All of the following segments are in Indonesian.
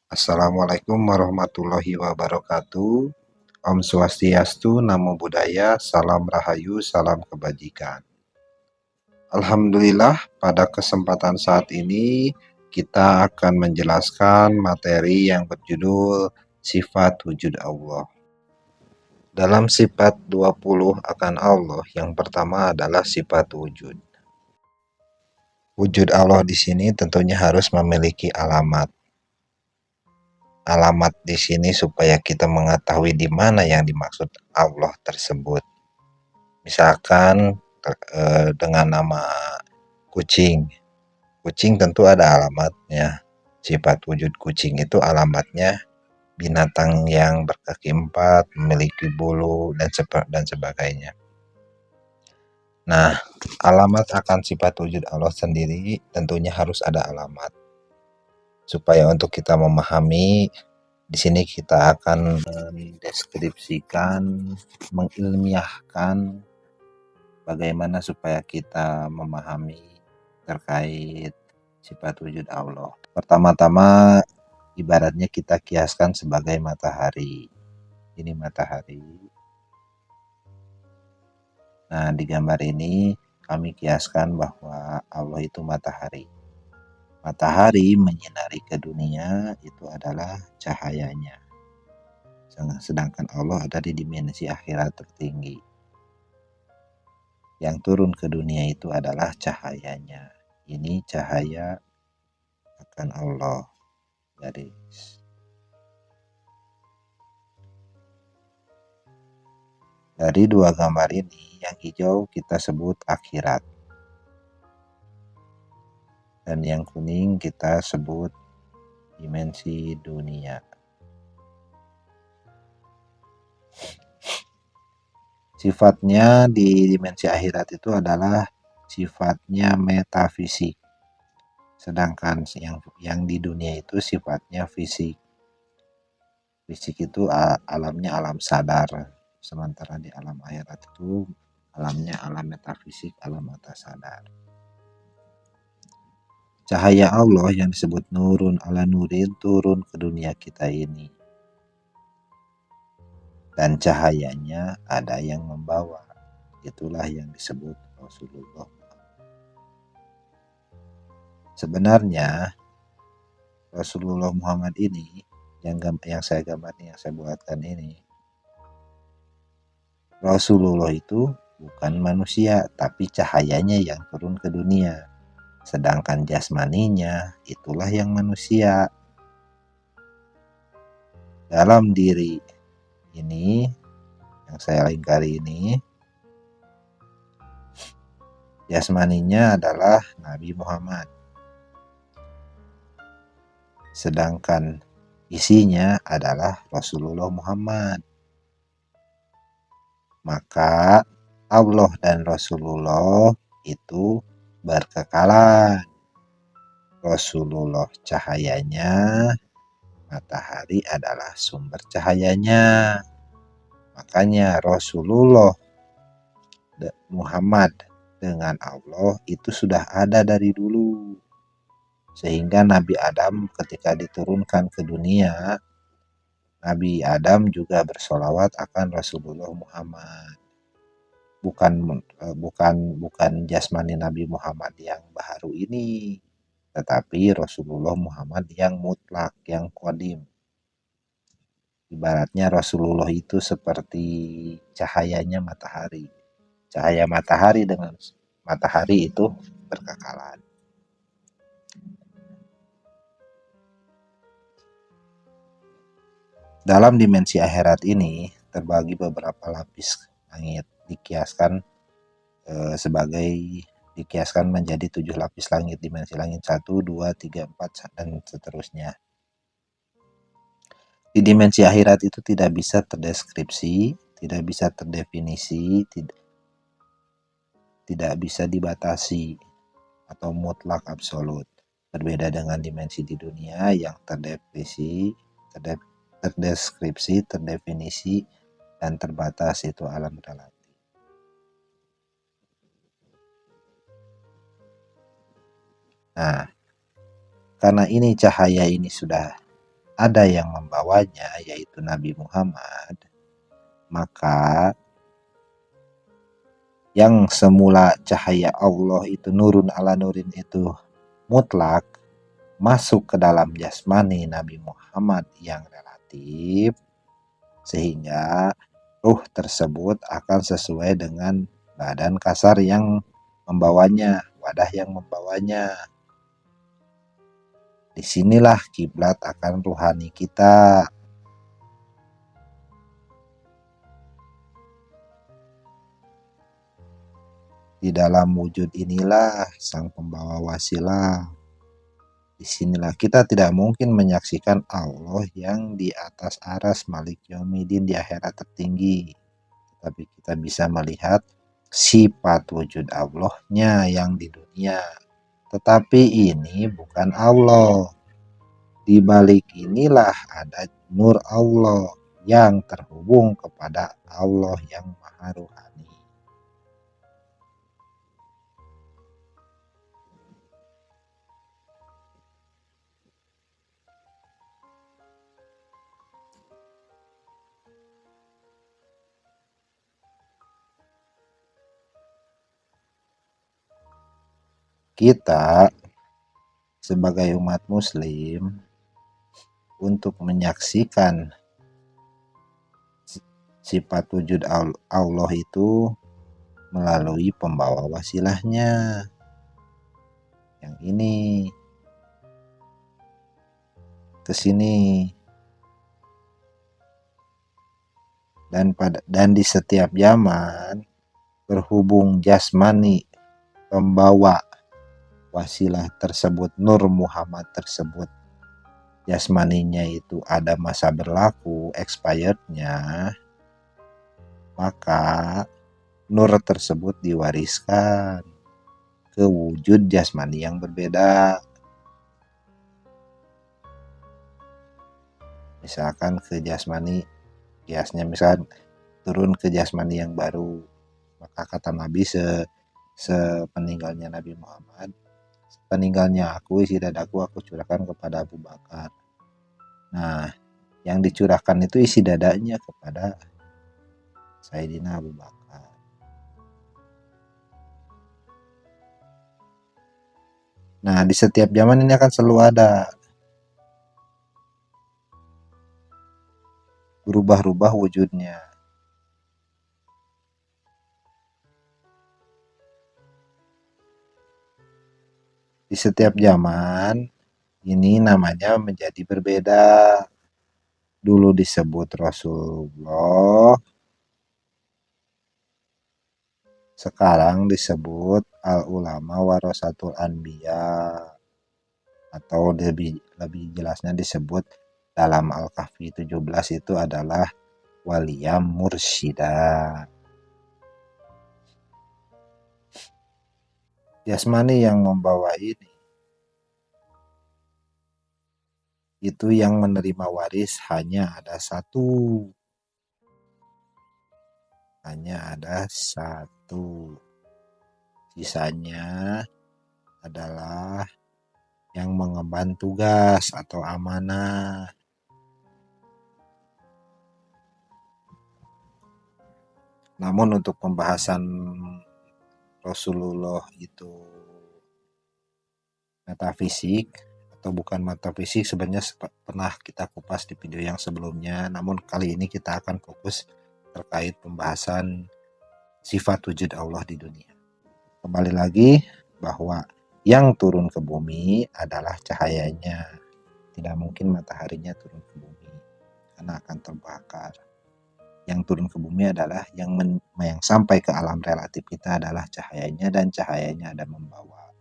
Assalamualaikum warahmatullahi wabarakatuh. Om Swastiastu, Namo Buddhaya, Salam Rahayu, Salam Kebajikan. Alhamdulillah, pada kesempatan saat ini kita akan menjelaskan materi yang berjudul Sifat Wujud Allah. Dalam sifat 20 akan Allah, yang pertama adalah sifat wujud. Wujud Allah di sini tentunya harus memiliki alamat. Alamat di sini supaya kita mengetahui di mana yang dimaksud Allah tersebut. Misalkan dengan nama kucing. Kucing tentu ada alamatnya. Sifat wujud kucing itu alamatnya binatang yang berkaki empat, memiliki bulu, dan sebagainya. Nah, alamat akan sifat wujud Allah sendiri tentunya harus ada alamat. Supaya untuk kita memahami, di sini kita akan mendeskripsikan, mengilmiahkan bagaimana supaya kita memahami terkait sifat wujud Allah. Pertama-tama, ibaratnya kita kiaskan sebagai matahari. Ini matahari. Nah, di gambar ini kami kiaskan bahwa Allah itu matahari. Matahari menyinari ke dunia itu adalah cahayanya. Sedangkan Allah ada di dimensi akhirat tertinggi. Yang turun ke dunia itu adalah cahayanya. Ini cahaya akan Allah. Dari dua gambar ini, yang hijau kita sebut akhirat. Dan yang kuning kita sebut dimensi dunia. Sifatnya di dimensi akhirat itu adalah sifatnya metafisik. Sedangkan yang di dunia itu sifatnya fisik. Fisik itu alamnya alam sadar. Sementara di alam akhirat itu alamnya alam metafisik, alam atas sadar. Cahaya Allah yang disebut nurun ala nurin turun ke dunia kita ini. Dan cahayanya ada yang membawa. Itulah yang disebut Rasulullah. Sebenarnya Rasulullah Muhammad ini yang saya gambarkan, yang saya buatkan ini, Rasulullah itu bukan manusia, tapi cahayanya yang turun ke dunia. Sedangkan jasmaninya itulah yang manusia. Dalam diri ini, yang saya lingkari ini, jasmaninya adalah Nabi Muhammad. Sedangkan isinya adalah Rasulullah Muhammad. Maka Allah dan Rasulullah itu berkekalan. Rasulullah cahayanya, matahari adalah sumber cahayanya. Makanya Rasulullah Muhammad dengan Allah itu sudah ada dari dulu. Sehingga Nabi Adam ketika diturunkan ke dunia, Nabi Adam juga bersolawat akan Rasulullah Muhammad. Bukan jasmani Nabi Muhammad yang baru ini, tetapi Rasulullah Muhammad yang mutlak, yang qadim. Ibaratnya Rasulullah itu seperti cahayanya matahari. Cahaya matahari dengan matahari itu berkekalan. Dalam dimensi akhirat ini terbagi beberapa lapis langit, dikiaskan menjadi 7 lapis langit, dimensi langit 1, 2, 3, 4, dan seterusnya. Di dimensi akhirat itu tidak bisa terdeskripsi, tidak bisa terdefinisi, tidak bisa dibatasi atau mutlak absolut. Berbeda dengan dimensi di dunia yang terdeskripsi, terdefinisi, dan terbatas, itu alam relatif. Nah, karena ini cahaya ini sudah ada yang membawanya, yaitu Nabi Muhammad, maka yang semula cahaya Allah itu nurun ala nurin itu mutlak masuk ke dalam jasmani Nabi Muhammad yang relatif, sehingga ruh tersebut akan sesuai dengan badan kasar yang membawanya, wadah yang membawanya. Disinilah kiblat akan ruhani kita. Di dalam wujud inilah sang pembawa wasilah. Disinilah kita tidak mungkin menyaksikan Allah yang di atas aras Malik Yaumiddin di akhirat tertinggi. Tapi kita bisa melihat sifat wujud Allahnya yang di dunia. Tetapi ini bukan Allah. Di balik inilah ada nur Allah yang terhubung kepada Allah yang Maha Rohani. Kita sebagai umat muslim untuk menyaksikan sifat wujud Allah itu melalui pembawa wasilahnya yang ini ke sini, dan di setiap zaman berhubung jasmani pembawa wasilah tersebut, Nur Muhammad tersebut, jasmaninya itu ada masa berlaku expirednya, maka nur tersebut diwariskan ke wujud jasmani yang berbeda. Misalkan ke jasmani, kiasnya misal turun ke jasmani yang baru, maka kata Nabi sepeninggalnya Nabi Muhammad, peninggalnya aku, isi dadaku aku curahkan kepada Abu Bakar. Nah, yang dicurahkan itu isi dadanya kepada Sayyidina Abu Bakar. Nah, di setiap zaman ini akan selalu ada berubah-ubah wujudnya. Di setiap zaman ini namanya menjadi berbeda. Dulu disebut Rasulullah, sekarang disebut al-ulama warasatul anbiya, atau lebih jelasnya disebut dalam Al-Kahfi 17 itu adalah waliyam mursyida. Jasmani yang membawa ini itu yang menerima waris hanya ada satu. Sisanya adalah yang mengemban tugas atau amanah. Namun untuk pembahasan Rasulullah itu metafisik atau bukan metafisik, sebenarnya pernah kita kupas di video yang sebelumnya. Namun kali ini kita akan fokus terkait pembahasan sifat wujud Allah di dunia. Kembali lagi bahwa yang turun ke bumi adalah cahayanya. Tidak mungkin mataharinya turun ke bumi karena akan terbakar. Yang turun ke bumi adalah yang sampai ke alam relatif kita adalah cahayanya, dan cahayanya ada membawa.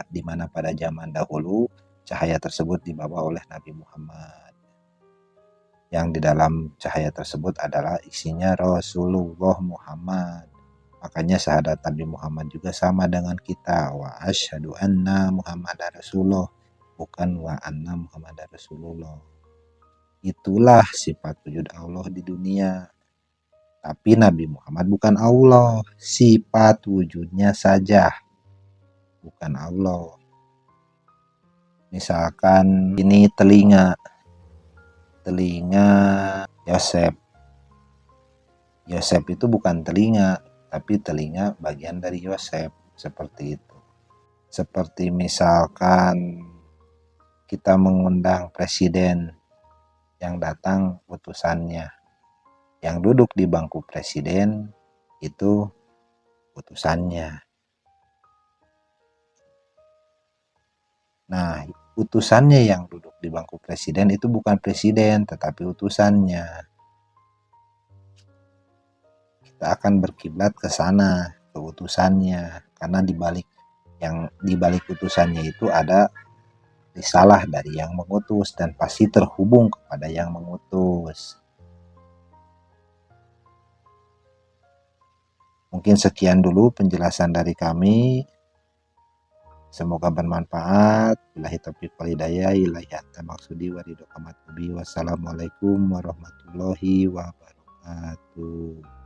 Di mana pada zaman dahulu cahaya tersebut dibawa oleh Nabi Muhammad. Yang di dalam cahaya tersebut adalah isinya Rasulullah Muhammad. Makanya syahadat Nabi Muhammad juga sama dengan kita, wa asyhadu anna Muhammadar Rasulullah, bukan wa anna Muhammadar Rasulullah. Itulah sifat wujud Allah di dunia. Tapi Nabi Muhammad bukan Allah, sifat wujudnya saja, bukan Allah. Misalkan ini telinga, telinga Yosef. Yosef itu bukan telinga, tapi telinga bagian dari Yosef, seperti itu. Seperti misalkan kita mengundang presiden, yang datang utusannya, yang duduk di bangku presiden itu utusannya. Nah, utusannya yang duduk di bangku presiden itu bukan presiden, tetapi utusannya. Kita akan berkiblat ke sana, ke utusannya, karena di balik utusannya itu ada risalah dari yang mengutus dan pasti terhubung kepada yang mengutus. Mungkin sekian dulu penjelasan dari kami. Semoga bermanfaat. Billahi taufiq wal hidayah. Ilahi anta maksudi wa ridho kamatubi. Wassalamualaikum warahmatullahi wabarakatuh.